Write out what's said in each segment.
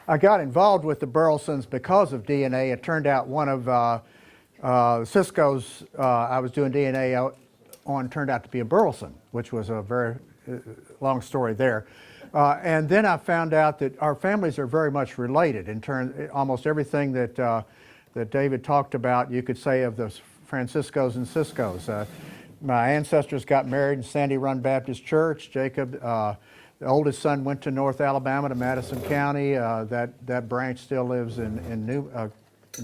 I got involved with the Burlesons because of DNA. It turned out one of Sisco's I was doing DNA on turned out to be a Burleson, which was a very long story there. And then I found out that our families are very much related in turn. Almost everything that that David talked about, you could say of the Franciscos and Siscos. My ancestors got married in Sandy Run Baptist Church. Jacob, the oldest son, went to North Alabama to Madison County. That branch still lives in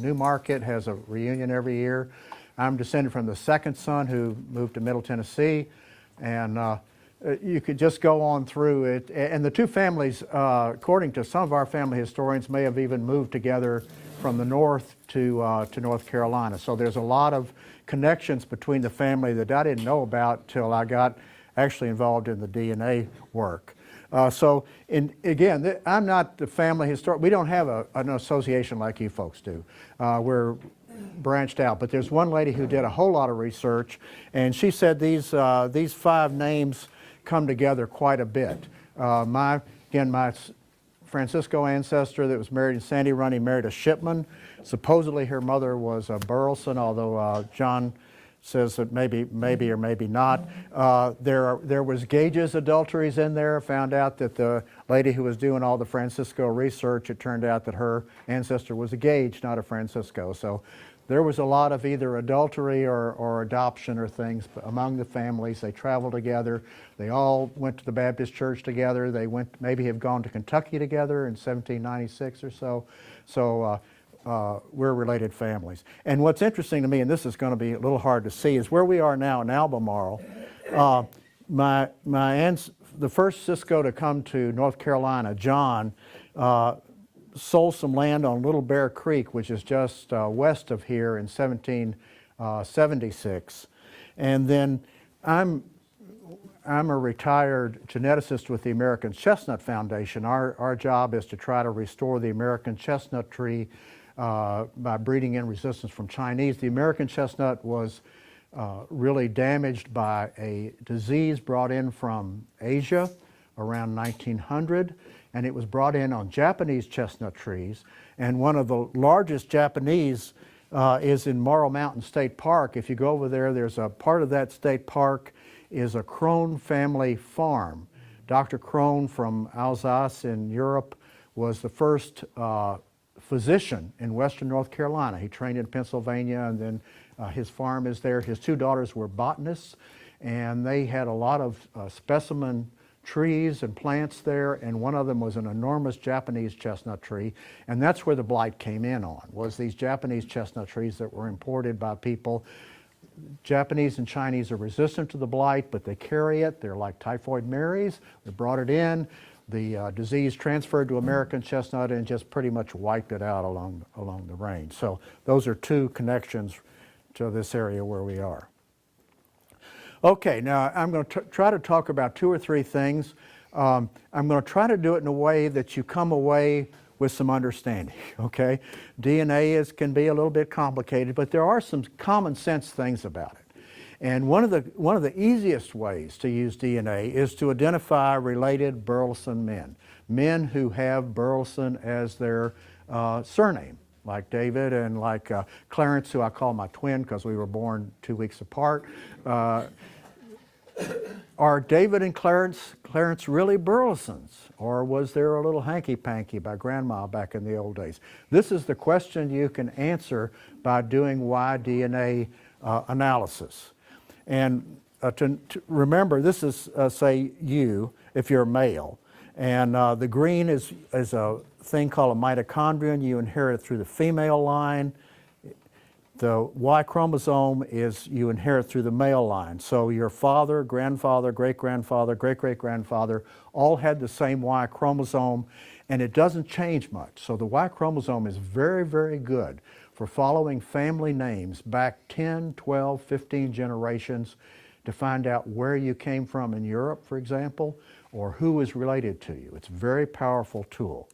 New Market, has a reunion every year. I'm descended from the second son who moved to Middle Tennessee, and you could just go on through it. And the two families, according to some of our family historians, may have even moved together from the north to North Carolina. So there's a lot of connections between the family that I didn't know about till I got actually involved in the DNA work. Again, I'm not the family historian. We don't have an association like you folks do. We're branched out, but there's one lady who did a whole lot of research, and she said these five names come together quite a bit. My Francisco ancestor that was married in Sandy Run, he married a shipman. Supposedly her mother was a Burleson, although John says that maybe or maybe not. There was Gage's adulteries in there. Found out that the lady who was doing all the Francisco research, it turned out that her ancestor was a Gage, not a Francisco. So there was a lot of either adultery or adoption or things among the families. They traveled together. They all went to the Baptist church together. They maybe have gone to Kentucky together in 1796 or so. So we're related families. And what's interesting to me, and this is going to be a little hard to see, is where we are now in Albemarle. The first Sisco to come to North Carolina, John, sold some land on Little Bear Creek, which is just west of here, in 1776. And then I'm a retired geneticist with the American Chestnut Foundation. Our job is to try to restore the American chestnut tree by breeding in resistance from Chinese. The American chestnut was really damaged by a disease brought in from Asia around 1900, and it was brought in on Japanese chestnut trees. And one of the largest Japanese is in Morrow Mountain State Park. If you go over there, there's a part of that state park is a Crone family farm. Dr. Crone from Alsace in Europe was the first physician in western North Carolina. He trained in Pennsylvania, and then his farm is there. His two daughters were botanists, and they had a lot of specimen trees and plants there, and one of them was an enormous Japanese chestnut tree, and that's where the blight came in on, was these Japanese chestnut trees that were imported by people. Japanese and Chinese are resistant to the blight, but they carry it. They're like typhoid Marys. They brought it in. The disease transferred to American chestnut and just pretty much wiped it out along the range. So those are two connections to this area where we are. Okay, now I'm going to try to talk about two or three things. I'm going to try to do it in a way that you come away with some understanding, okay? DNA can be a little bit complicated, but there are some common sense things about it. And one of the easiest ways to use DNA is to identify related Burleson men who have Burleson as their surname, like David and like Clarence, who I call my twin because we were born 2 weeks apart. Are David and Clarence really Burlesons? Or was there a little hanky-panky by Grandma back in the old days? This is the question you can answer by doing Y-DNA analysis. And to remember, this is, say, you, if you're a male. And the green is a thing called a mitochondrion. You inherit it through the female line. The Y chromosome is you inherit through the male line. So your father, grandfather, great-grandfather, great-great-grandfather all had the same Y chromosome, and it doesn't change much. So the Y chromosome is very, very good for following family names back 10, 12, 15 generations to find out where you came from in Europe, for example, or who is related to you. It's a very powerful tool.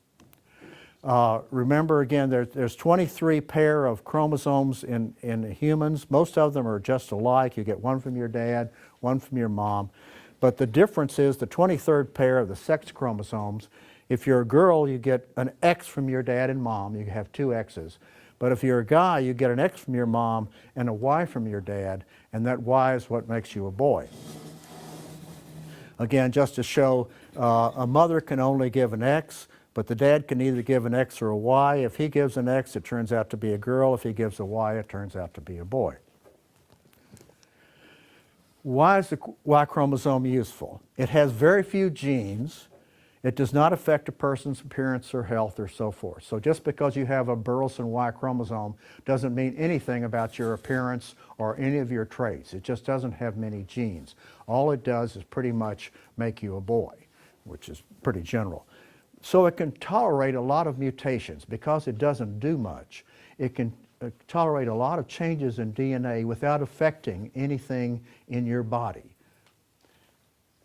Remember, again, there's 23 pair of chromosomes in humans. Most of them are just alike. You get one from your dad, one from your mom. But the difference is the 23rd pair of the sex chromosomes If you're a girl, you get an X from your dad and mom. You have two X's. But if you're a guy, you get an X from your mom and a Y from your dad, and that Y is what makes you a boy. Again, just to show, a mother can only give an X, but the dad can either give an X or a Y. If he gives an X, it turns out to be a girl. If he gives a Y, it turns out to be a boy. Why is the Y chromosome useful? It has very few genes. It does not affect a person's appearance or health or so forth. So just because you have a Burleson Y chromosome doesn't mean anything about your appearance or any of your traits. It just doesn't have many genes. All it does is pretty much make you a boy, which is pretty general. So it can tolerate a lot of mutations. Because it doesn't do much, it can tolerate a lot of changes in DNA without affecting anything in your body.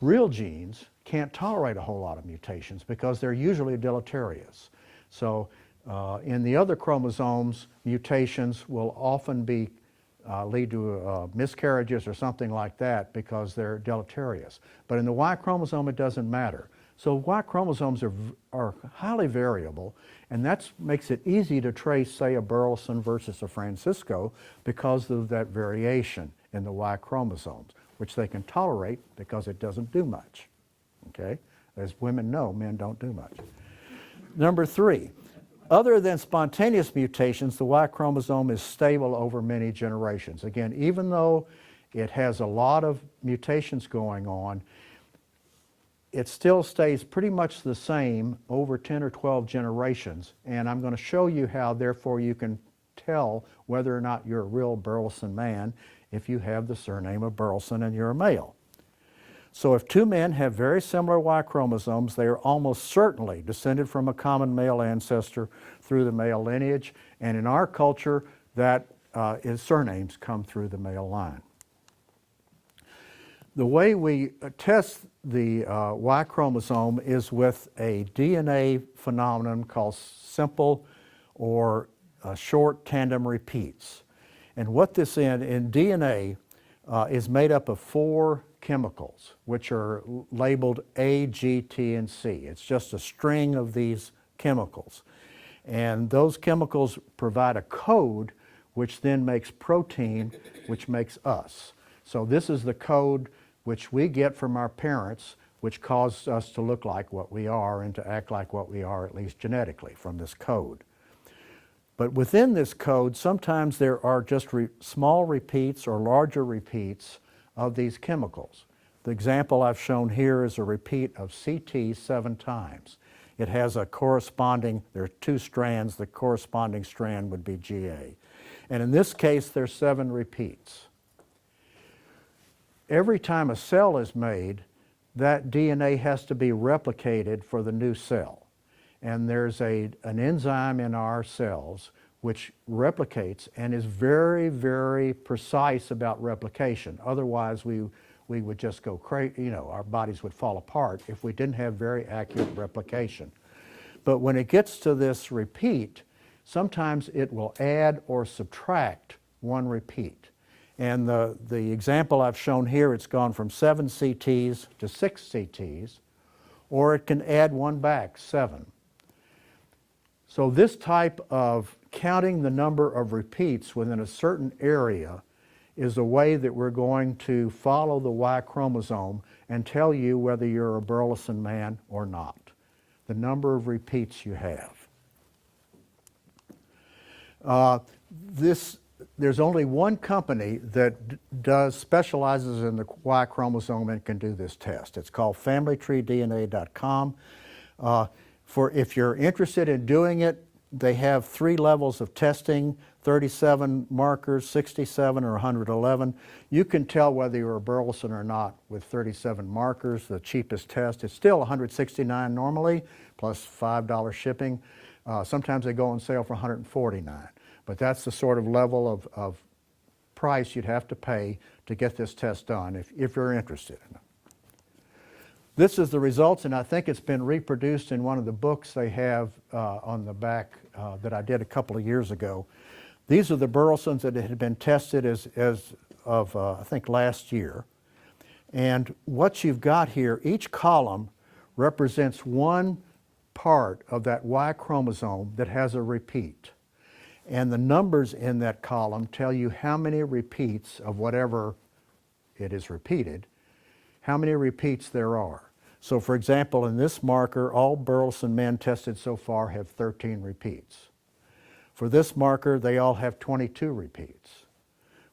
Real genes can't tolerate a whole lot of mutations because they're usually deleterious. So in the other chromosomes, mutations will often lead to miscarriages or something like that because they're deleterious. But in the Y chromosome, it doesn't matter. So Y chromosomes are highly variable, and that makes it easy to trace, say, a Burleson versus a Francisco because of that variation in the Y chromosomes, which they can tolerate because it doesn't do much. Okay? As women know, men don't do much. Number 3, other than spontaneous mutations, the Y chromosome is stable over many generations. Again, even though it has a lot of mutations going on, it still stays pretty much the same over 10 or 12 generations. And I'm going to show you how, therefore, you can tell whether or not you're a real Burleson man if you have the surname of Burleson and you're a male. So if two men have very similar Y chromosomes, they are almost certainly descended from a common male ancestor through the male lineage. And in our culture, that surnames come through the male line. The way we test the Y chromosome is with a DNA phenomenon called simple or short tandem repeats. And what this in DNA is made up of 4 chemicals, which are labeled A, G, T, and C. It's just a string of these chemicals. And those chemicals provide a code which then makes protein, which makes us. So this is the code which we get from our parents, which causes us to look like what we are and to act like what we are, at least genetically, from this code. But within this code, sometimes there are just small repeats or larger repeats of these chemicals. The example I've shown here is a repeat of CT 7 times. It has a corresponding, there are 2 strands, the corresponding strand would be GA. And in this case, there's 7 repeats. Every time a cell is made, that DNA has to be replicated for the new cell. And there's an enzyme in our cells which replicates and is very, very precise about replication. Otherwise, we would just go crazy, our bodies would fall apart if we didn't have very accurate replication. But when it gets to this repeat, sometimes it will add or subtract 1 repeat. And the example I've shown here, it's gone from 7 CTs to 6 CTs, or it can add 1 back, 7. So this type of counting the number of repeats within a certain area is a way that we're going to follow the Y chromosome and tell you whether you're a Burleson man or not. The number of repeats you have. There's only one company that specializes in the Y chromosome and can do this test. It's called FamilyTreeDNA.com. If you're interested in doing it, they have 3 levels of testing, 37 markers, 67 or 111. You can tell whether you're a Burleson or not with 37 markers, the cheapest test. It's still $169 normally, plus $5 shipping. Sometimes they go on sale for $149. But that's the sort of level of price you'd have to pay to get this test done if you're interested in it. This is the results, and I think it's been reproduced in one of the books they have on the back that I did a couple of years ago. These are the Burlesons that had been tested as of, I think, last year. And what you've got here, each column represents 1 part of that Y chromosome that has a repeat. And the numbers in that column tell you how many repeats of whatever it is repeated, how many repeats there are. So for example, in this marker, all Burleson men tested so far have 13 repeats. For this marker, they all have 22 repeats.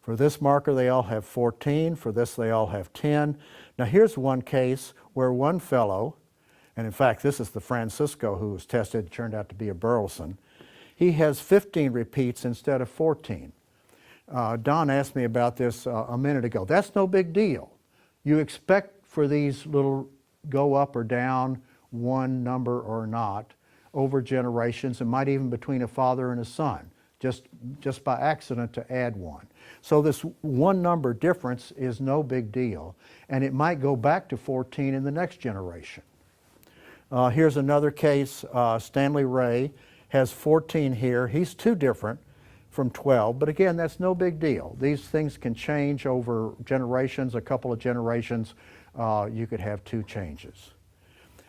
For this marker, they all have 14. For this, they all have 10. Now here's one case where one fellow, and in fact, this is the Francisco who was tested, turned out to be a Burleson. He has 15 repeats instead of 14. Don asked me about this a minute ago. That's no big deal. You expect for these little go up or down one number or not over generations, and might even between a father and a son, just by accident to add one. So this one number difference is no big deal, and it might go back to 14 in the next generation. Here's another case. Stanley Ray has 14 here. He's too different from 12, but again, that's no big deal. These things can change over generations, a couple of generations. You could have 2 changes.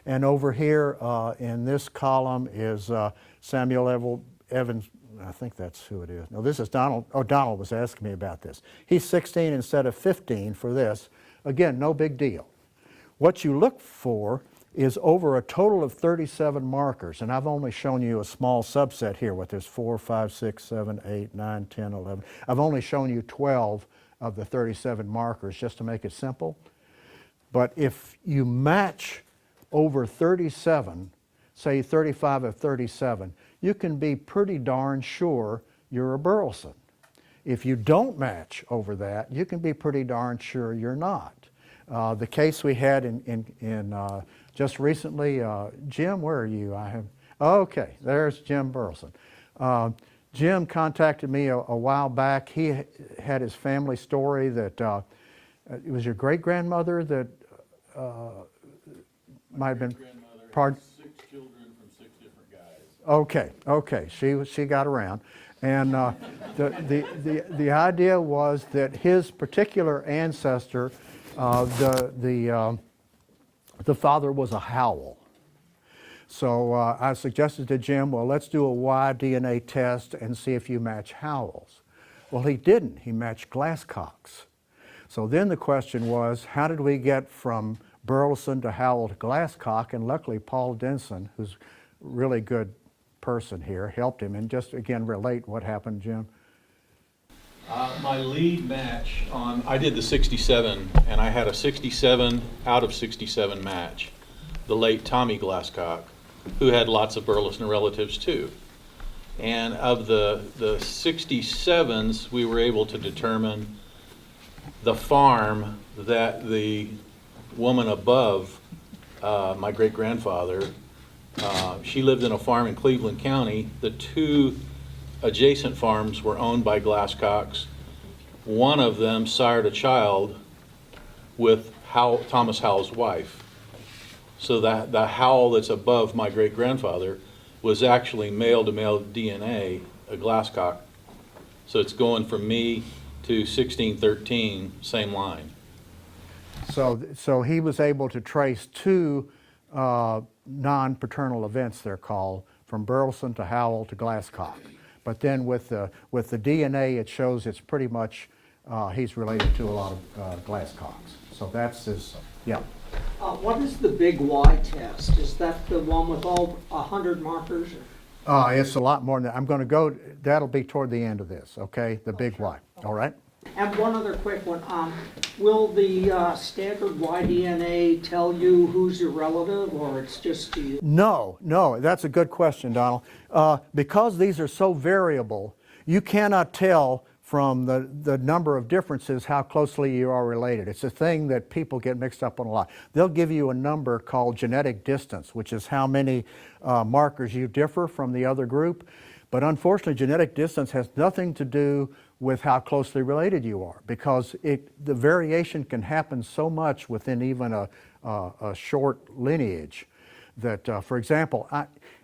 And over here in this column is Samuel Evans. I think that's who it is. No, this is Donald. Oh, Donald was asking me about this. He's 16 instead of 15 for this. Again, no big deal. What you look for is over a total of 37 markers, and I've only shown you a small subset here, what there's 4, 5, 6, 7, 8, 9, 10, 11. I've only shown you 12 of the 37 markers just to make it simple. But if you match over 37, say 35 of 37, you can be pretty darn sure you're a Burleson. If you don't match over that, you can be pretty darn sure you're not. The case we had in just recently, Jim, where are you? Okay, there's Jim Burleson. Jim contacted me a while back. He had his family story that it was your great-grandmother that might have been, pardon? 6 children from 6 different guys. Okay, she got around. And the idea was that his particular ancestor, the father was a Howell. So I suggested to Jim, well, let's do a Y DNA test and see if you match Howells. Well, he didn't. He matched Glasscocks. So then the question was, how did we get from Burleson to Howell to Glasscock? And luckily, Paul Denson, who's a really good person here, helped him. And just, again, relate what happened, Jim. My lead match I did the 67, and I had a 67 out of 67 match, the late Tommy Glasscock, who had lots of Burleson relatives too. And of the 67s, we were able to determine the farm that the woman above, my great-grandfather, she lived in a farm in Cleveland County. The 2 adjacent farms were owned by Glasscocks. One of them sired a child with Thomas Howell's wife. So that the Howell that's above my great-grandfather was actually male-to-male DNA, a Glasscock. So it's going from me to 1613, same line. So he was able to trace 2 non-paternal events, they're called, from Burleson to Howell to Glasscock. But then with the DNA, it shows it's pretty much, he's related to a lot of Glasscocks. So that's his, yeah. What is the big Y test? Is that the one with all 100 markers? It's a lot more than that. I'm going to go, that'll be toward the end of this, okay? The big Y, all right? And one other quick one. Will the standard Y DNA tell you who's your relative, or it's just you? No, that's a good question, Donald. Because these are so variable, you cannot tell from the number of differences how closely you are related. It's a thing that people get mixed up on a lot. They'll give you a number called genetic distance, which is how many markers you differ from the other group. But unfortunately, genetic distance has nothing to do with how closely related you are, because the variation can happen so much within even a short lineage that, for example,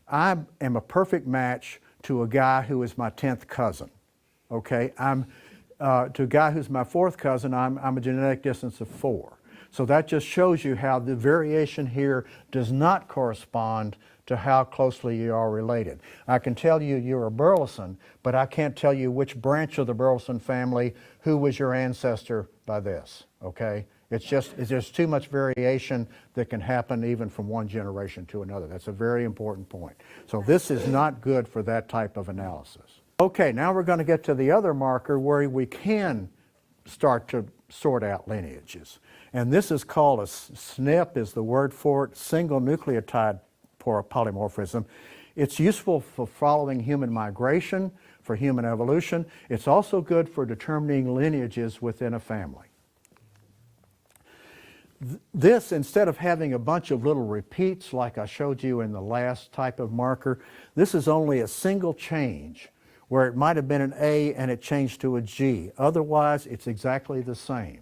I am a perfect match to a guy who is my 10th cousin. Okay, to a guy who's my 4th cousin, I'm a genetic distance of 4. So that just shows you how the variation here does not correspond to how closely you are related. I can tell you you're a Burleson, but I can't tell you which branch of the Burleson family, who was your ancestor by this, okay? It's there's too much variation that can happen even from one generation to another. That's a very important point. So this is not good for that type of analysis. Okay, now we're going to get to the other marker where we can start to sort out lineages. And this is called a SNP, is the word for it, single nucleotide polymorphism. It's useful for following human migration, for human evolution. It's also good for determining lineages within a family. This, instead of having a bunch of little repeats like I showed you in the last type of marker, this is only a single change where it might have been an A and it changed to a G. Otherwise, it's exactly the same.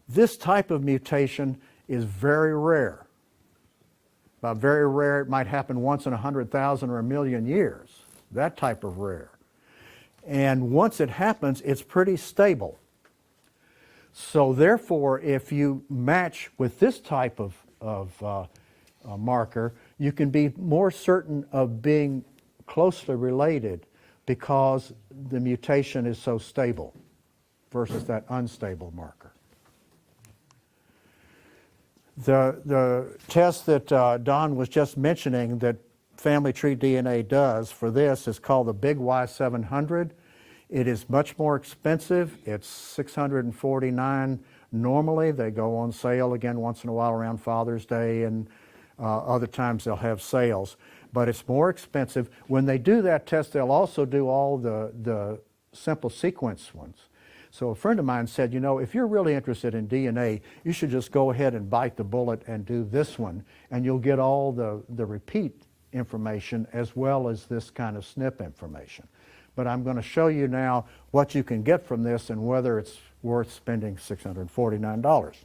This type of mutation is very rare. By very rare, it might happen once in 100,000 or a million years, that type of rare. And once it happens, it's pretty stable. So therefore, if you match with this type of marker, you can be more certain of being closely related because the mutation is so stable versus that unstable marker. The test that Don was just mentioning that family tree DNA does for this is called the Big Y700. It is much more expensive. It's $649 normally. They go on sale again once in a while around Father's Day, and other times they'll have sales. But it's more expensive. When they do that test, they'll also do all the simple sequence ones. So a friend of mine said, you know, if you're really interested in DNA, you should just go ahead and bite the bullet and do this one, and you'll get all the repeat information as well as this kind of SNP information. But I'm going to show you now what you can get from this and whether it's worth spending $649.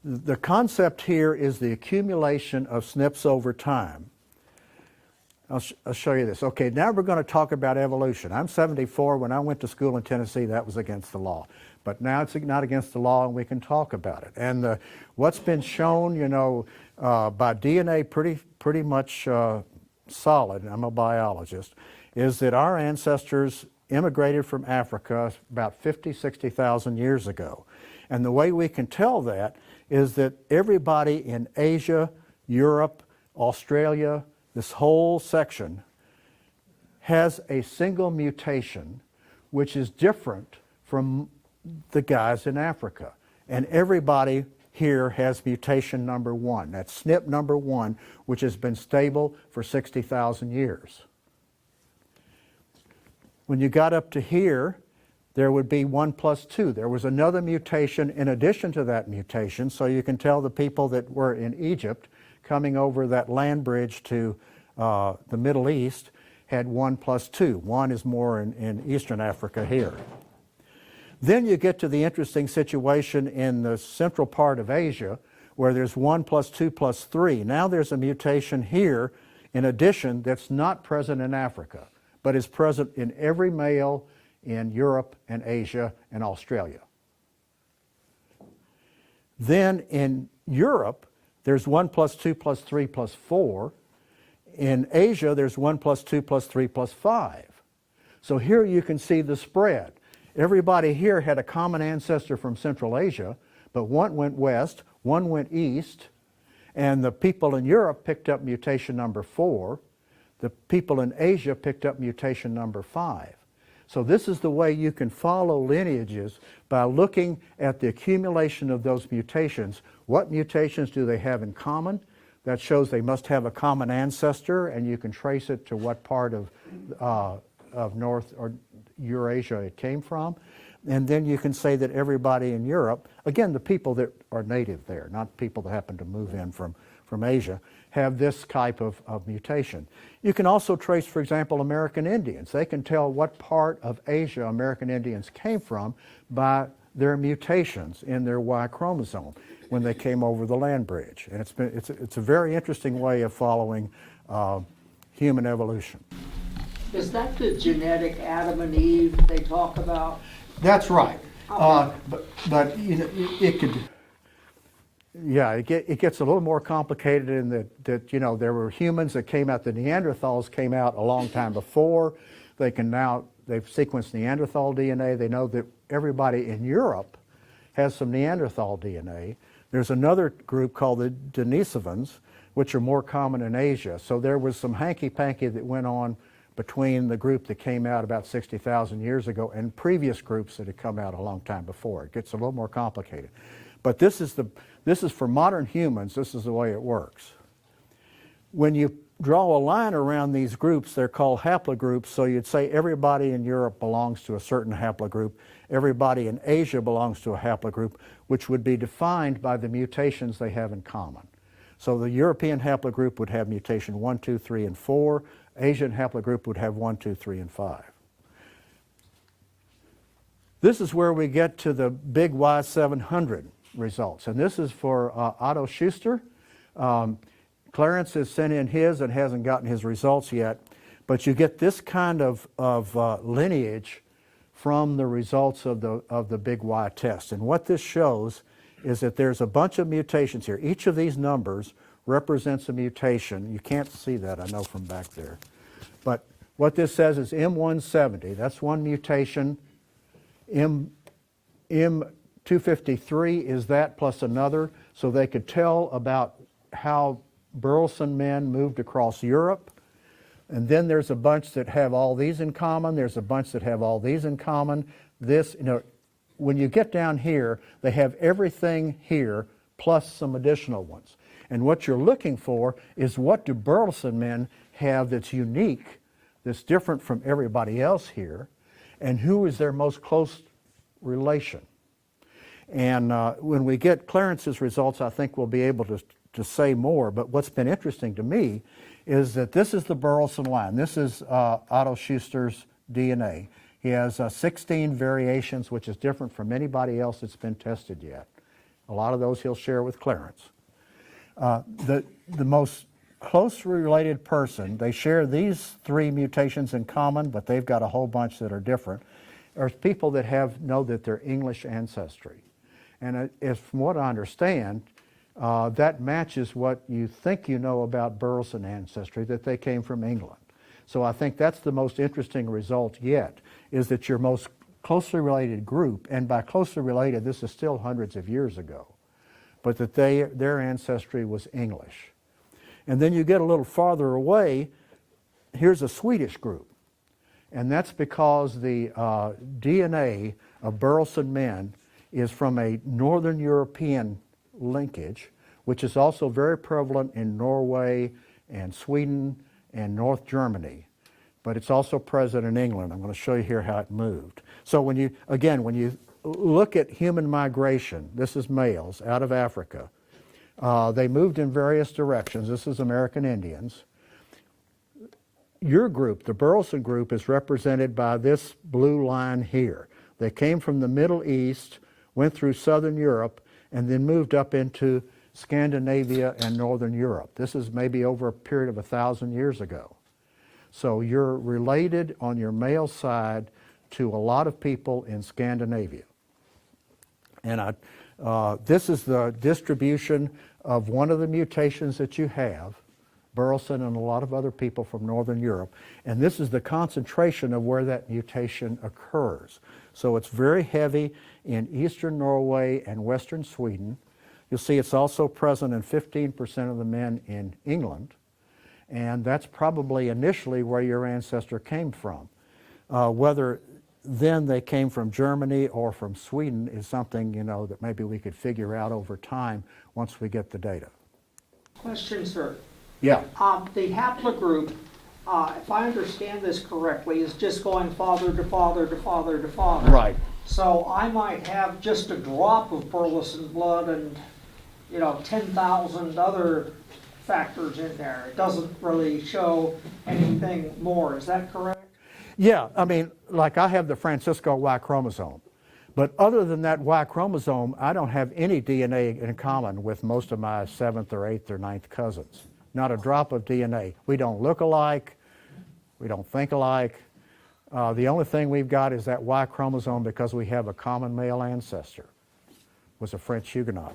The concept here is the accumulation of SNPs over time. I'll show you this. Okay, now we're going to talk about evolution. I'm 74. When I went to school in Tennessee, that was against the law. But now it's not against the law, and we can talk about it. And what's been shown, you know, by DNA pretty much solid, and I'm a biologist, is that our ancestors immigrated from Africa about 60,000 years ago. And the way we can tell that is that everybody in Asia, Europe, Australia, this whole section has a single mutation which is different from the guys in Africa. And everybody here has mutation number 1. That's SNP number 1, which has been stable for 60,000 years. When you got up to here, there would be 1 plus 2. There was another mutation in addition to that mutation, so you can tell the people that were in Egypt coming over that land bridge to the Middle East had 1 plus 2. 1 is more in Eastern Africa here. Then you get to the interesting situation in the central part of Asia where there's 1 plus 2 plus 3. Now there's a mutation here in addition that's not present in Africa, but is present in every male in Europe and Asia and Australia. Then in Europe, there's 1 plus 2 plus 3 plus 4. In Asia, there's 1 plus 2 plus 3 plus 5. So here you can see the spread. Everybody here had a common ancestor from Central Asia, but one went west, one went east, and the people in Europe picked up mutation number 4. The people in Asia picked up mutation number 5. So this is the way you can follow lineages, by looking at the accumulation of those mutations. What mutations do they have in common? That shows they must have a common ancestor, and you can trace it to what part of North or Eurasia it came from. And then you can say that everybody in Europe, again, the people that are native there, not people that happen to move in from Asia, have this type of mutation. You can also trace, for example, American Indians. They can tell what part of Asia American Indians came from by their mutations in their Y chromosome when they came over the land bridge. And it's a very interesting way of following human evolution. Is that the genetic Adam and Eve they talk about? That's right. But you know, it could, yeah, it gets a little more complicated in that you know, there were humans that came out, the Neanderthals came out a long time before. They've sequenced Neanderthal DNA. They know that everybody in Europe has some Neanderthal DNA. There's another group called the Denisovans, which are more common in Asia. So there was some hanky-panky that went on between the group that came out about 60,000 years ago and previous groups that had come out a long time before. It gets a little more complicated. But this is for modern humans, this is the way it works. When you draw a line around these groups, they're called haplogroups, so you'd say everybody in Europe belongs to a certain haplogroup, everybody in Asia belongs to a haplogroup, which would be defined by the mutations they have in common. So the European haplogroup would have mutation 1, 2, 3, and 4. Asian haplogroup would have 1, 2, 3, and 5. This is where we get to the big Y700 results, and this is for Otto Schuster. Clarence has sent in his and hasn't gotten his results yet, but you get this kind of lineage from the results of the big Y test. And what this shows is that there's a bunch of mutations here. Each of these numbers represents a mutation. You can't see that, I know, from back there. But what this says is M170, that's one mutation. M253 is that plus another, so they could tell about how Burleson men moved across Europe. And then there's a bunch that have all these in common. There's a bunch that have all these in common. This, you know, when you get down here, they have everything here plus some additional ones. And what you're looking for is, what do Burleson men have that's unique, that's different from everybody else here, and who is their most close relation? And when we get Clarence's results, I think we'll be able to say more. But what's been interesting to me is that this is the Burleson line. This is Otto Schuster's DNA. He has 16 variations, which is different from anybody else that's been tested yet. A lot of those he'll share with Clarence. The most closely related person, they share these 3 mutations in common, but they've got a whole bunch that are different, are people that know that they're English ancestry. And from what I understand, that matches what you think you know about Burleson ancestry, that they came from England. So I think that's the most interesting result yet, is that your most closely related group, and by closely related, this is still hundreds of years ago, but that their ancestry was English. And then you get a little farther away, here's a Swedish group. And that's because the DNA of Burleson men is from a Northern European linkage, which is also very prevalent in Norway and Sweden and North Germany. But it's also present in England. I'm going to show you here how it moved. So when you look at human migration, this is males out of Africa. They moved in various directions. This is American Indians. Your group, the Burleson group, is represented by this blue line here. They came from the Middle East, went through Southern Europe, and then moved up into Scandinavia and Northern Europe. This is maybe over a period of 1,000 years ago. So you're related on your male side to a lot of people in Scandinavia. And this is the distribution of one of the mutations that you have, Burleson and a lot of other people from Northern Europe. And this is the concentration of where that mutation occurs. So it's very heavy in eastern Norway and western Sweden. You'll see it's also present in 15% of the men in England. And that's probably initially where your ancestor came from. Whether then they came from Germany or from Sweden is something, that maybe we could figure out over time once we get the data. Question, sir. Yeah. The haplogroup, if I understand this correctly, is just going father to father to father to father. Right. So I might have just a drop of Burleson blood and, 10,000 other factors in there. It doesn't really show anything more. Is that correct? Yeah, like I have the Francisco Y chromosome. But other than that Y chromosome, I don't have any DNA in common with most of my 7th or 8th or 9th cousins. Not a drop of DNA. We don't look alike. We don't think alike. The only thing we've got is that Y chromosome because we have a common male ancestor, was a French Huguenot.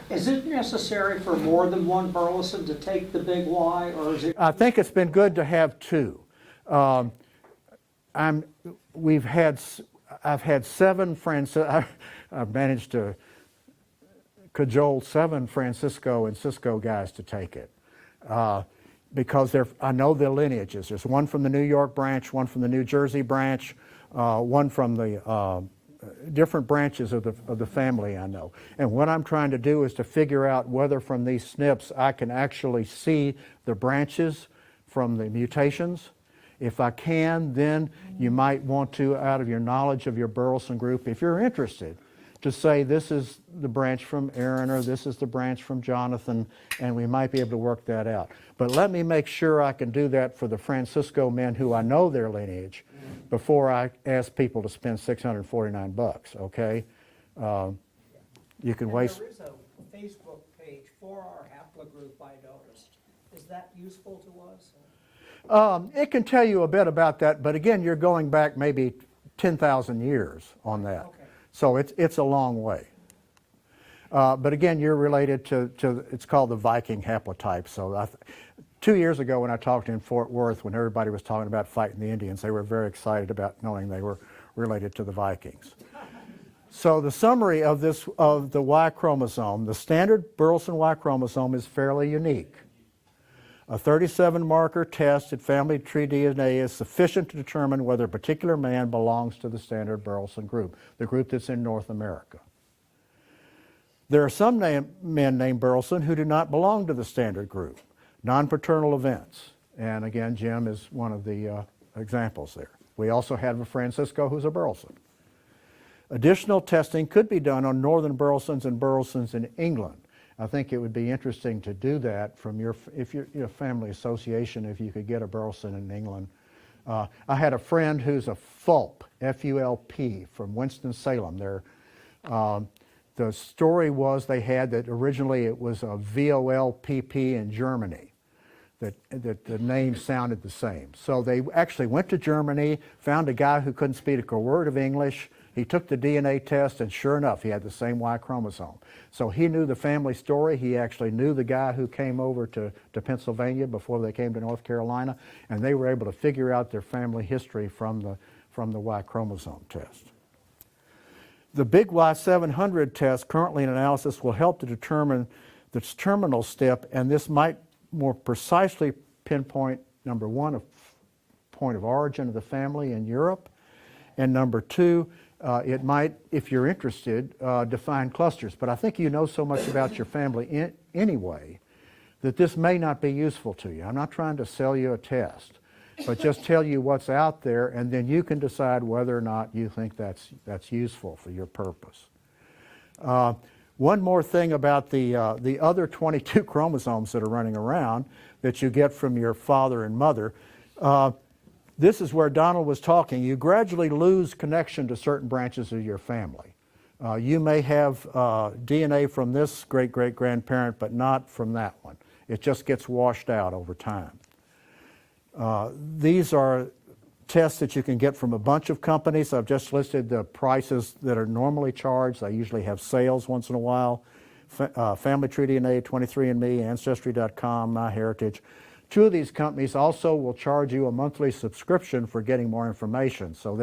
Is it necessary for more than one Burleson to take the big Y, or is it? I think it's been good to have two. I've had 7 friends. I've managed to cajole 7 Francisco and Sisco guys to take it because I know their lineages. There's one from the New York branch, one from the New Jersey branch, one from the different branches of the family I know. And what I'm trying to do is to figure out whether from these SNPs I can actually see the branches from the mutations. If I can, then you might want to, out of your knowledge of your Burleson group, if you're interested, to say this is the branch from Aaron or this is the branch from Jonathan, and we might be able to work that out. But let me make sure I can do that for the Francisco men who I know their lineage before I ask people to spend $649, okay? You can waste... There is a Facebook page for our haplogroup, I noticed. Is that useful to us? It can tell you a bit about that, but again, you're going back maybe 10,000 years on that. Okay. So it's a long way. But again, you're related to it's called the Viking haplotype. So 2 years ago when I talked in Fort Worth, when everybody was talking about fighting the Indians, they were very excited about knowing they were related to the Vikings. So the summary of the Y chromosome, the standard Burleson Y chromosome is fairly unique. A 37 marker test at family tree DNA is sufficient to determine whether a particular man belongs to the standard Burleson group, the group that's in North America. There are some men named Burleson who do not belong to the standard group, non-paternal events. And again, Jim is one of the examples there. We also have a Francisco who's a Burleson. Additional testing could be done on northern Burlesons and Burlesons in England. I think it would be interesting to do that from your family association if you could get a Burleson in England. I had a friend who's a FULP, F-U-L-P, from Winston-Salem. The story was they had that originally it was a V-O-L-P-P in Germany, that the name sounded the same. So they actually went to Germany, found a guy who couldn't speak a word of English. He took the DNA test, and sure enough, he had the same Y chromosome. So he knew the family story. He actually knew the guy who came over to Pennsylvania before they came to North Carolina, and they were able to figure out their family history from the Y chromosome test. The Big Y700 test currently in analysis will help to determine the terminal step, and this might more precisely pinpoint, number one, a point of origin of the family in Europe, and number two, it might, if you're interested, define clusters. But I think you know so much about your family anyway that this may not be useful to you. I'm not trying to sell you a test, but just tell you what's out there, and then you can decide whether or not you think that's useful for your purpose. One more thing about the other 22 chromosomes that are running around that you get from your father and mother. This is where Donald was talking. You gradually lose connection to certain branches of your family. You may have DNA from this great-great-grandparent, but not from that one. It just gets washed out over time. These are tests that you can get from a bunch of companies. I've just listed the prices that are normally charged. I usually have sales once in a while. Family Tree DNA, 23andMe, Ancestry.com, MyHeritage. Two of these companies also will charge you a monthly subscription for getting more information. So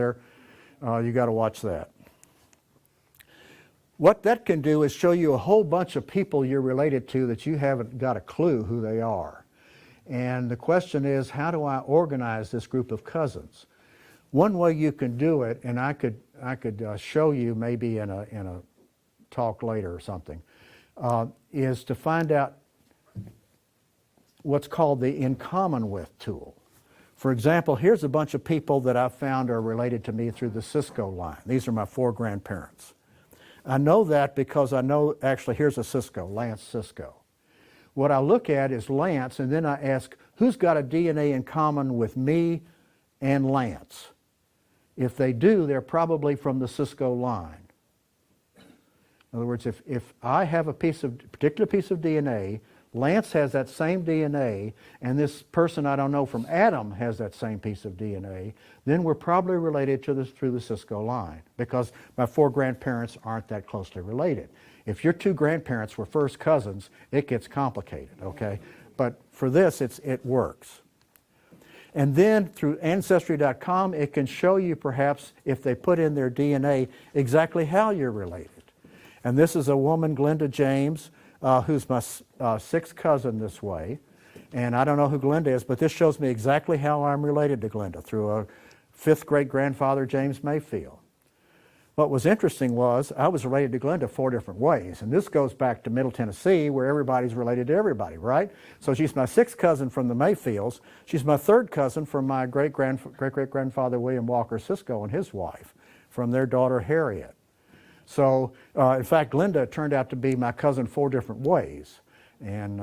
you got to watch that. What that can do is show you a whole bunch of people you're related to that you haven't got a clue who they are. And the question is, how do I organize this group of cousins? One way you can do it, and I could show you maybe in a talk later or something, is to find out what's called the in common with tool. For example, here's a bunch of people that I've found are related to me through the Sisco line. These are my 4 grandparents. I know that because I know, actually, here's a Sisco, Lance Sisco. What I look at is Lance, and then I ask, who's got a DNA in common with me and Lance? If they do, they're probably from the Sisco line. In other words, if I have a particular piece of DNA Lance has that same DNA, and this person I don't know from Adam has that same piece of DNA, then we're probably related to through the Sisco line, because my 4 grandparents aren't that closely related. If your 2 grandparents were first cousins, it gets complicated, okay? But for this, it works. And then through Ancestry.com, it can show you perhaps, if they put in their DNA, exactly how you're related. And this is a woman, Glenda James, who's my 6th cousin this way. And I don't know who Glenda is, but this shows me exactly how I'm related to Glenda through a 5th great-grandfather, James Mayfield. What was interesting was I was related to Glenda 4 different ways. And this goes back to Middle Tennessee, where everybody's related to everybody, right? So she's my 6th cousin from the Mayfields. She's my 3rd cousin from my great-great-grandfather, William Walker Sisco, and his wife, from their daughter, Harriet. So, in fact, Glenda turned out to be my cousin 4 different ways. And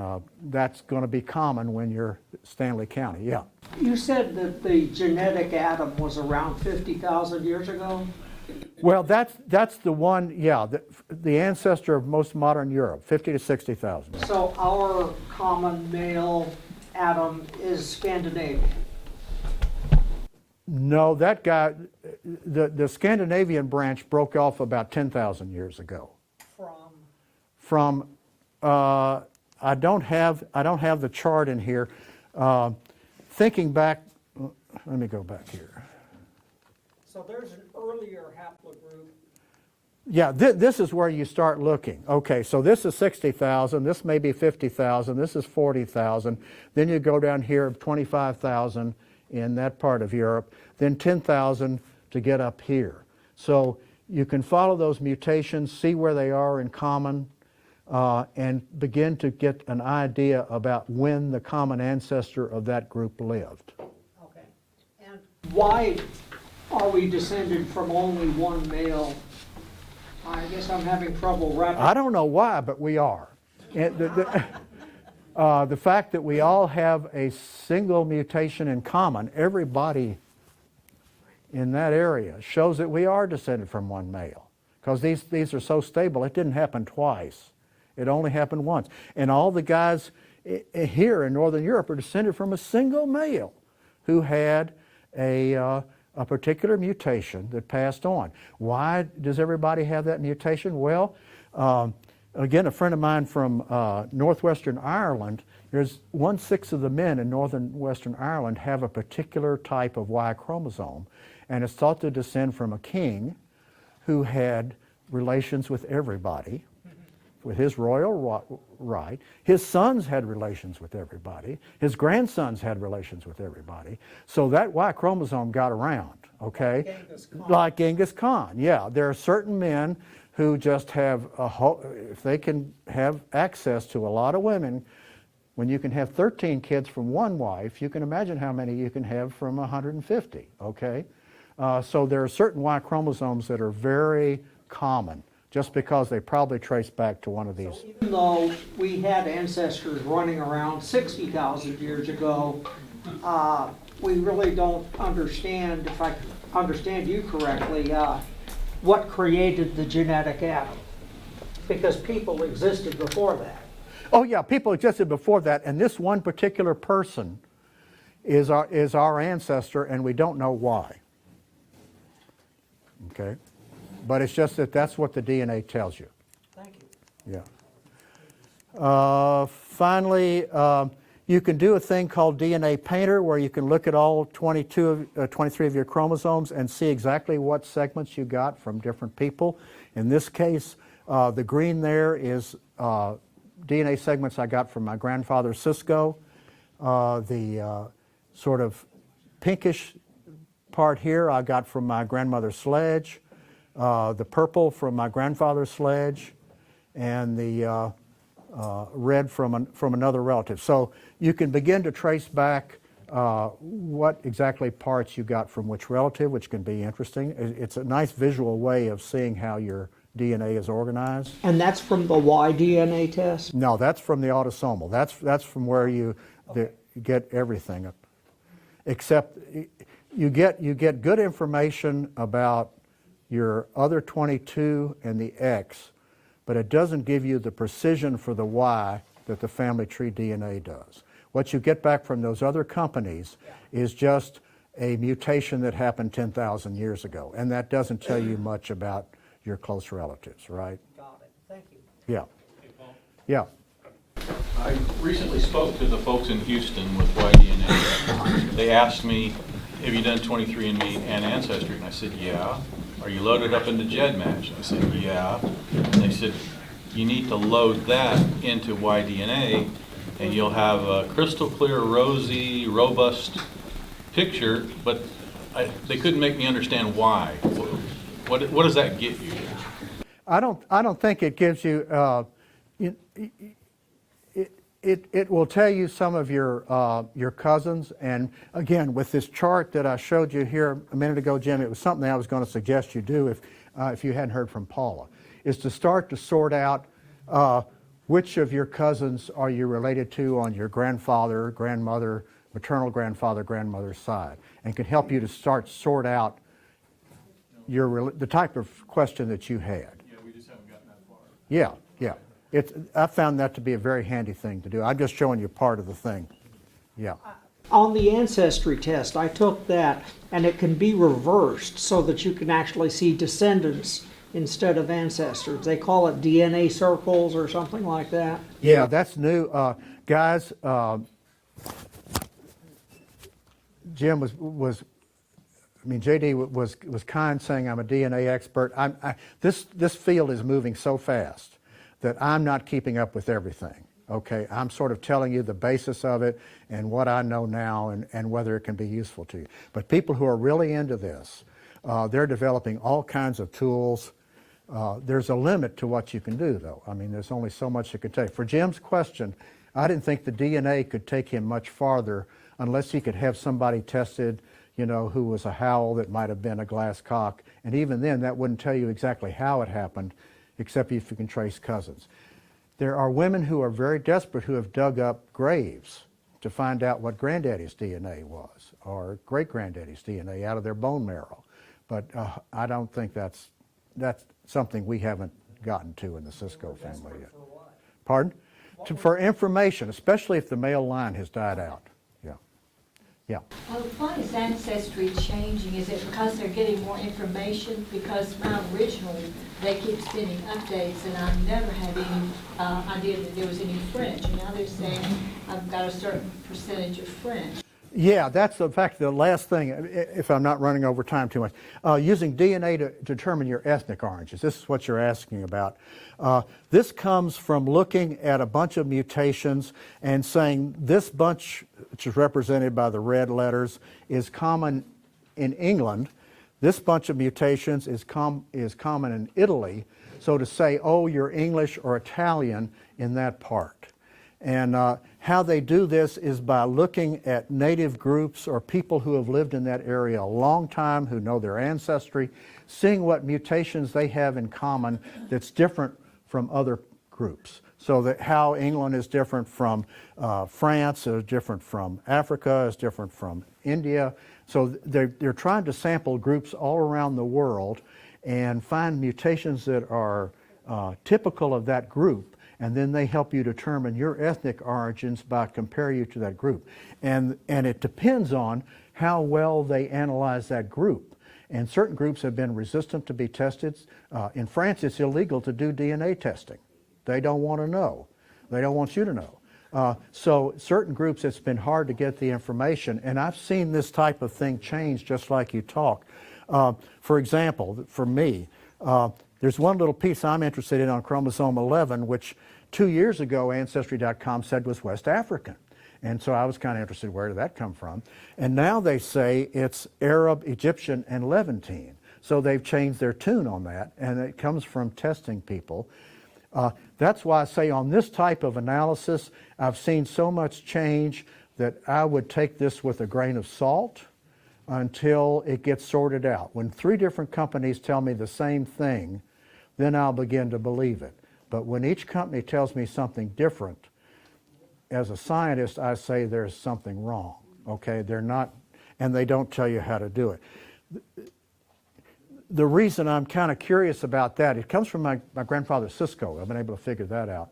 that's going to be common when you're Stanley County, yeah. You said that the genetic Adam was around 50,000 years ago? Well, that's the one, yeah, the ancestor of most modern Europe, 50 to 60,000. So our common male Adam is Scandinavian? No, that guy, the Scandinavian branch broke off about 10,000 years ago. From, I don't have the chart in here. Thinking back, let me go back here. So there's an earlier haplogroup. Yeah, this is where you start looking. Okay, so this is 60,000, this may be 50,000, this is 40,000. Then you go down here, 25,000 in that part of Europe, then 10,000 to get up here. So you can follow those mutations, see where they are in common, and begin to get an idea about when the common ancestor of that group lived. Okay. And why are we descended from only one male? I guess I'm having trouble wrapping. I don't know why, but we are. And the fact that we all have a single mutation in common, everybody in that area, shows that we are descended from one male. Because these are so stable, it didn't happen twice. It only happened once. And all the guys here in Northern Europe are descended from a single male who had a particular mutation that passed on. Why does everybody have that mutation? Well, again, a friend of mine from northwestern Ireland, there's 1/6 of the men in northern Western Ireland have a particular type of Y chromosome, and it's thought to descend from a king who had relations with everybody, with his royal right. His sons had relations with everybody. His grandsons had relations with everybody. So that Y chromosome got around, okay? Like Genghis Khan, yeah. There are certain men who just have if they can have access to a lot of women, when you can have 13 kids from one wife, you can imagine how many you can have from 150, okay? So there are certain Y chromosomes that are very common, just because they probably trace back to one of these. So even though we had ancestors running around 60,000 years ago, we really don't understand, if I understand you correctly, what created the genetic Adam. Because people existed before that. Oh yeah, people existed before that, and this one particular person is our ancestor, and we don't know why. Okay? But it's just that that's what the DNA tells you. Thank you. Yeah. Finally, you can do a thing called DNA Painter, where you can look at all 23 of your chromosomes and see exactly what segments you got from different people. In this case, the green there is DNA segments I got from my grandfather Sisco. The sort of pinkish part here I got from my grandmother Sledge. The purple from my grandfather's Sledge, and the red from another relative. So you can begin to trace back what exactly parts you got from which relative, which can be interesting. It's a nice visual way of seeing how your DNA is organized. And that's from the Y DNA test? No, that's from the autosomal. That's from where you get everything. Except you get good information about your other 22 and the X, but it doesn't give you the precision for the Y that the family tree DNA does. What you get back from those other companies is just a mutation that happened 10,000 years ago, and that doesn't tell you much about your close relatives, right? Got it, thank you. Yeah, Hey, Paul. yeah. I recently spoke to the folks in Houston with YDNA. They asked me, have you done 23andMe and Ancestry? And I said, yeah. Are you loaded up into GEDmatch? I said, yeah. And they said, you need to load that into YDNA and you'll have a crystal clear, rosy, robust picture, but they couldn't make me understand why. What does that get you? I don't think it gives you, it will tell you some of your cousins, and again, with this chart that I showed you here a minute ago, Jim, it was something I was going to suggest you do if you hadn't heard from Paula, is to start to sort out which of your cousins are you related to on your grandfather, grandmother, maternal grandfather, grandmother's side, and can help you to sort out the type of question that you had. Yeah, we just haven't gotten that far. Yeah, yeah. I found that to be a very handy thing to do. I'm just showing you part of the thing. Yeah. On the ancestry test, I took that, and it can be reversed so that you can actually see descendants instead of ancestors. They call it DNA circles or something like that. Yeah, that's new. Guys, Jim JD was kind saying I'm a DNA expert. This field is moving so fast that I'm not keeping up with everything. Okay, I'm sort of telling you the basis of it and what I know now and whether it can be useful to you. But people who are really into this, they're developing all kinds of tools. There's a limit to what you can do, though. I mean, there's only so much you can take. For Jim's question, I didn't think the DNA could take him much farther unless he could have somebody tested, who was a howl that might have been a glass cock. And even then, that wouldn't tell you exactly how it happened, except if you can trace cousins. There are women who are very desperate who have dug up graves to find out what granddaddy's DNA was, or great-granddaddy's DNA out of their bone marrow. But I don't think that's something we haven't gotten to in the Sisco family yet. Pardon? For information, especially if the male line has died out. Yeah. Yeah. Well, why is Ancestry changing? Is it because they're getting more information? Because my original, they keep sending updates, and I never had any idea that there was any French. And now they're saying I've got a certain percentage of French. Yeah, that's in fact the last thing, if I'm not running over time too much. Using DNA to determine your ethnic origins. This is what you're asking about. This comes from looking at a bunch of mutations and saying this bunch, which is represented by the red letters, is common in England. This bunch of mutations is common in Italy. So to say, oh, you're English or Italian in that part. And how they do this is by looking at native groups or people who have lived in that area a long time, who know their ancestry, seeing what mutations they have in common that's different from other groups. So that how England is different from France, is different from Africa, is different from India. So they're trying to sample groups all around the world and find mutations that are typical of that group. And then they help you determine your ethnic origins by comparing you to that group. And it depends on how well they analyze that group. And certain groups have been resistant to be tested. In France, it's illegal to do DNA testing. They don't want to know. They don't want you to know. So certain groups, it's been hard to get the information. And I've seen this type of thing change just like you talk. For example, for me, there's one little piece I'm interested in on chromosome 11, which 2 years ago Ancestry.com said was West African. And so I was kind of interested, where did that come from? And now they say it's Arab, Egyptian, and Levantine. So they've changed their tune on that, and it comes from testing people. That's why I say on this type of analysis, I've seen so much change that I would take this with a grain of salt until it gets sorted out. When 3 different companies tell me the same thing, then I'll begin to believe it. But when each company tells me something different, as a scientist, I say there's something wrong. Okay, they're not, and they don't tell you how to do it. The reason I'm kind of curious about that, it comes from my grandfather Sisco. I've been able to figure that out.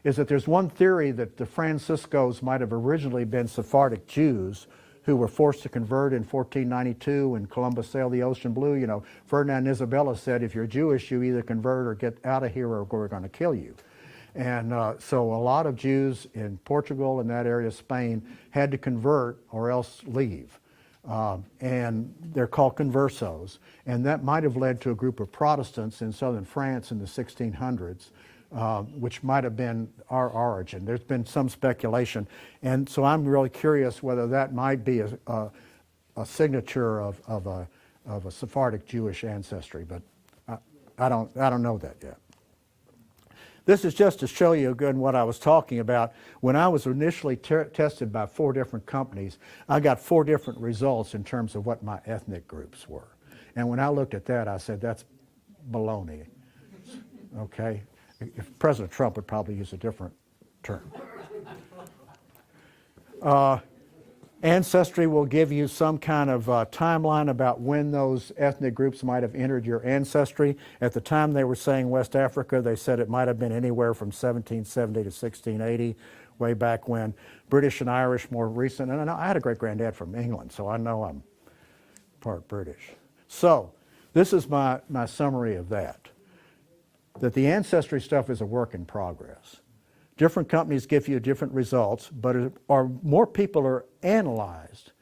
is that there's one theory that the Franciscos might have originally been Sephardic Jews who were forced to convert in 1492 when Columbus sailed the ocean blue. You know, Ferdinand and Isabella said, if you're Jewish, you either convert or get out of here or we're going to kill you. And so a lot of Jews in Portugal and that area of Spain had to convert or else leave. And they're called conversos. And that might have led to a group of Protestants in southern France in the 1600s, which might have been our origin. There's been some speculation. And so I'm really curious whether that might be a signature of a Sephardic Jewish ancestry, but I don't know that yet. This is just to show you again what I was talking about. When I was initially tested by 4 different companies, I got 4 different results in terms of what my ethnic groups were. And when I looked at that, I said, that's baloney. Okay? If President Trump would probably use a different term. Ancestry will give you some kind of timeline about when those ethnic groups might have entered your ancestry. At the time they were saying West Africa, they said it might have been anywhere from 1770 to 1680, way back when. British and Irish more recent. And I had a great-granddad from England, so I know I'm part British. So this is my summary of that the ancestry stuff is a work in progress. Different companies give you different results, but as more people are analyzed,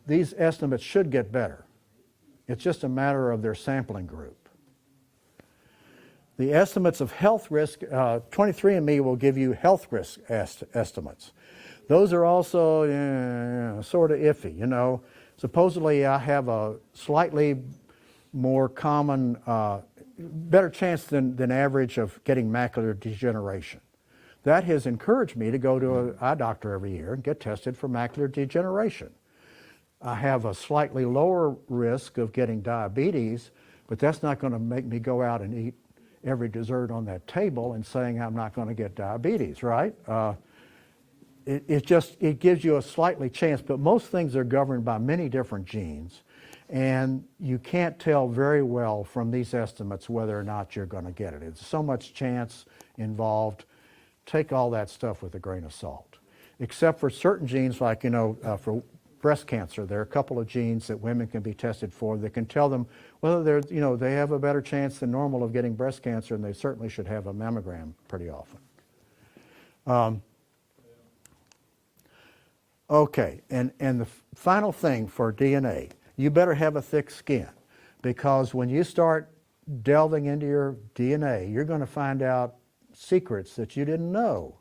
these estimates should get better. It's just a matter of their sampling group. The estimates of health risk, 23andMe will give you health risk estimates. Those are also sort of iffy, you know. Supposedly I have a slightly more common, better chance than average of getting macular degeneration. That has encouraged me to go to an eye doctor every year and get tested for macular degeneration. I have a slightly lower risk of getting diabetes, but that's not going to make me go out and eat every dessert on that table and saying I'm not going to get diabetes, right? It gives you a slightly chance, but most things are governed by many different genes, and you can't tell very well from these estimates whether or not you're going to get it. It's so much chance involved. Take all that stuff with a grain of salt. Except for certain genes, like, you know, for breast cancer, there are a couple of genes that women can be tested for that can tell them whether they're, you know, they have a better chance than normal of getting breast cancer, and they certainly should have a mammogram pretty often. Okay, and the final thing for DNA, you better have a thick skin, because when you start delving into your DNA, you're going to find out secrets that you didn't know.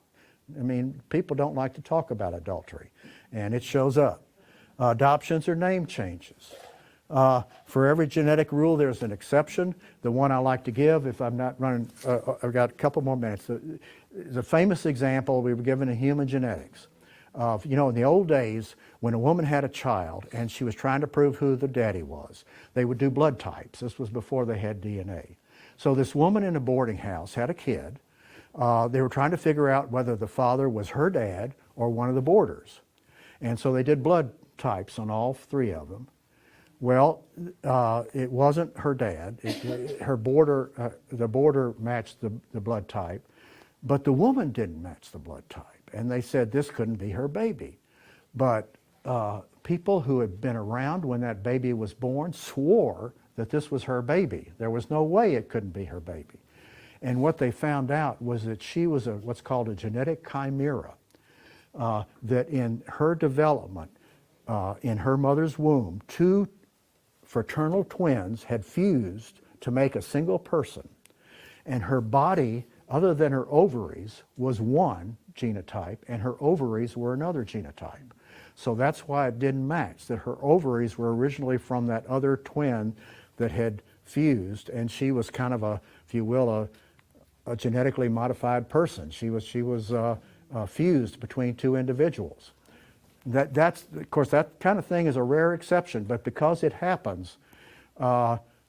I mean, people don't like to talk about adultery, and it shows up. Adoptions or name changes. For every genetic rule, there's an exception. The one I like to give, if I'm not running, I've got a couple more minutes. The famous example we were given in human genetics. You know, in the old days, when a woman had a child and she was trying to prove who the daddy was, they would do blood types. This was before they had DNA. So this woman in a boarding house had a kid. They were trying to figure out whether the father was her dad or one of the boarders. And so they did blood types on all 3 of them. Well, it wasn't her dad. The boarder matched the blood type, but the woman didn't match the blood type. And they said this couldn't be her baby. But people who had been around when that baby was born swore that this was her baby. There was no way it couldn't be her baby. And what they found out was that she was what's called a genetic chimera, that in her development, in her mother's womb, 2 fraternal twins had fused to make a single person. And her body, other than her ovaries, was one genotype, and her ovaries were another genotype. So that's why it didn't match, that her ovaries were originally from that other twin that had fused, and she was kind of a, if you will, a genetically modified person. She was fused between 2 individuals. That's, of course, that kind of thing is a rare exception, but because it happens,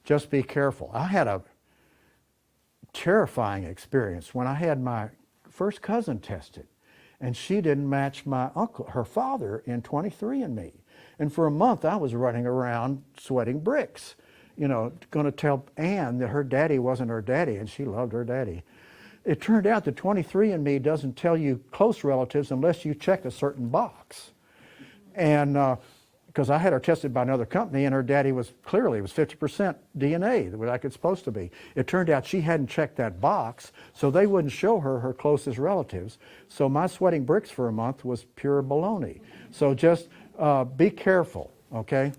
just be careful. I had a terrifying experience when I had my first cousin tested, and she didn't match my uncle, her father, in 23andMe. And for a month, I was running around sweating bricks, you know, going to tell Ann that her daddy wasn't her daddy, and she loved her daddy. it turned out that 23andMe doesn't tell you close relatives unless you check a certain box. And because I had her tested by another company, and her daddy was clearly, it was 50% DNA, like it's supposed to be. It turned out she hadn't checked that box, so they wouldn't show her her closest relatives. So my sweating bricks for a month was pure baloney. So just be careful, okay?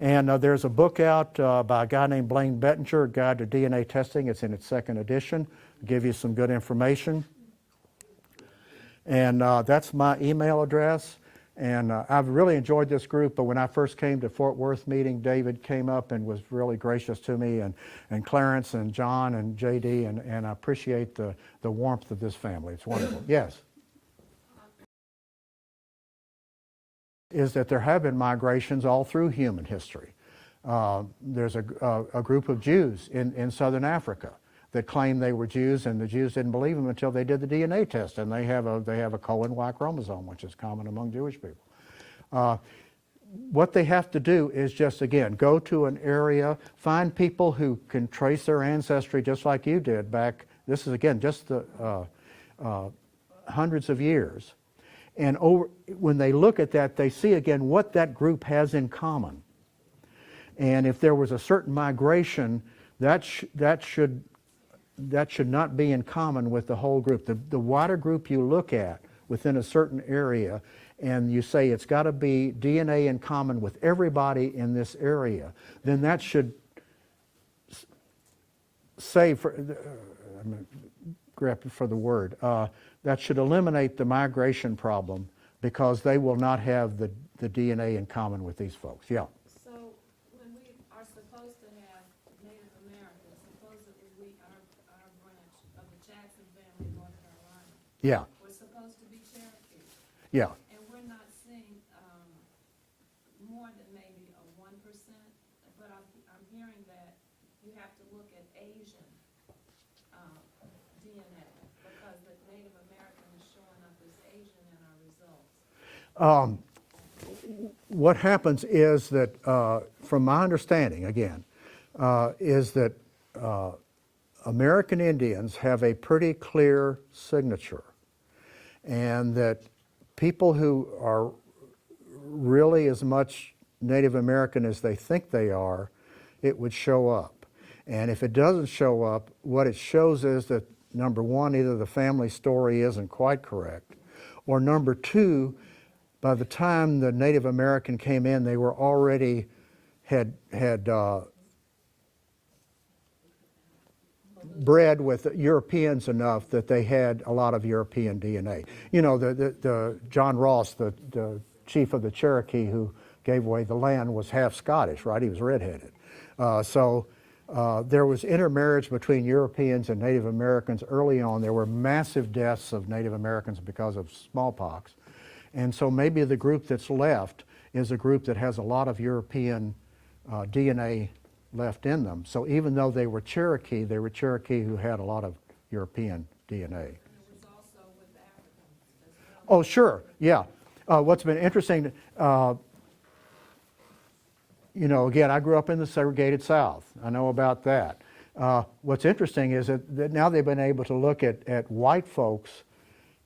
And there's a book out by a guy named Blaine Bettinger, Guide to DNA Testing. It's in its second edition. I'll give you some good information. And that's my email address. And I've really enjoyed this group, but when I first came to Fort Worth meeting, David came up and was really gracious to me, and Clarence and John and JD, and I appreciate the warmth of this family. It's wonderful. Yes? Is that there have been migrations all through human history. There's a group of Jews in southern Africa that claimed they were Jews, and the Jews didn't believe them until they did the DNA test, and they have a colon Y chromosome, which is common among Jewish people. What they have to do is just, again, go to an area, find people who can trace their ancestry just like you did back, this is again just the hundreds of years. And when they look at that, they see again what that group has in common. And if there was a certain migration, that should not be in common with the whole group. The wider group you look at within a certain area, and you say it's got to be DNA in common with everybody in this area, then that should say, I'm grabbing for the word, that should eliminate the migration problem, because they will not have the DNA in common with these folks. Yeah. So when we are supposed to have Native Americans, supposedly our branch of the Jackson family in North Carolina, Yeah. we're supposed to be Cherokee. Yeah. And we're not seeing more than maybe a 1%, but I'm hearing that you have to look at Asian DNA, because the Native American is showing up as Asian in our results. What happens is that, from my understanding, again, is that American Indians have a pretty clear signature, and that people who are really as much Native American as they think they are, it would show up. And if it doesn't show up, what it shows is that, number one, either the family story isn't quite correct, or number two, by the time the Native American came in, they were already had bred with Europeans enough that they had a lot of European DNA. You know, the John Ross, the chief of the Cherokee who gave away the land, was half Scottish, right? He was redheaded. So there was intermarriage between Europeans and Native Americans early on. There were massive deaths of Native Americans because of smallpox. And so maybe the group that's left is a group that has a lot of European DNA left in them. So even though they were Cherokee who had a lot of European DNA. And it was also with Africans as well. Oh, sure, yeah. What's been interesting, you know, again, I grew up in the segregated South. I know about that. What's interesting is that now they've been able to look at white folks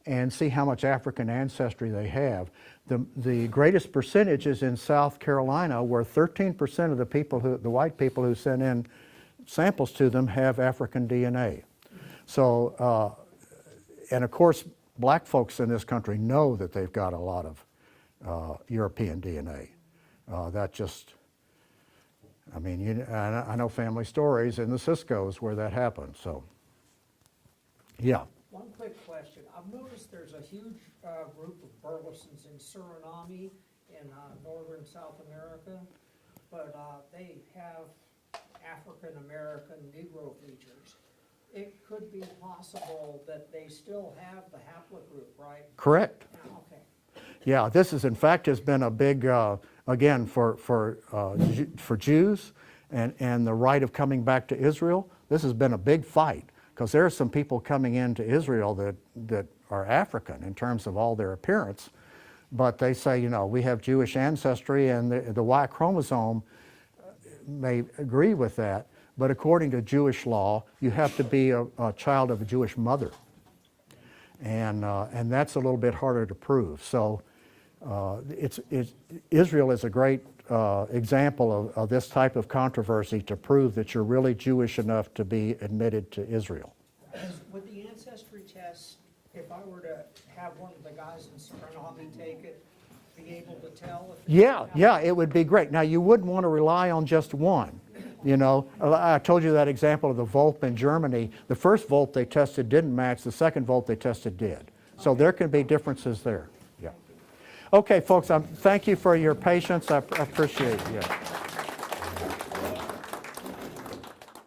and see how much African ancestry they have. The greatest percentages in South Carolina, where 13% of the white people who sent in samples to them have African DNA. So, and of course, black folks in this country know that they've got a lot of European DNA. That just, I mean, I know family stories in the Siscos where that happened, so, yeah. One quick question. I've noticed there's a huge group of Burlesons in Suriname in northern South America, but they have African American Negro features. It could be possible that they still have the haplogroup, right? Correct. Okay. Yeah, this is, in fact, has been a big, again, for Jews and the right of coming back to Israel. This has been a big fight, because there are some people coming into Israel that are African in terms of all their appearance, but they say, you know, we have Jewish ancestry, and the Y chromosome may agree with that, but according to Jewish law, you have to be a child of a Jewish mother. And that's a little bit harder to prove. So Israel is a great example of this type of controversy to prove that you're really Jewish enough to be admitted to Israel. With the ancestry test, if I were to have one of the guys in Suriname take it, be able to tell if it's... Yeah, it would be great. Now, you wouldn't want to rely on just one. You know, I told you that example of the VOLP in Germany. The first VOLP they tested didn't match. The second VOLP they tested did. So there can be differences there. Yeah. Okay, folks, thank you for your patience. I appreciate it. Yeah.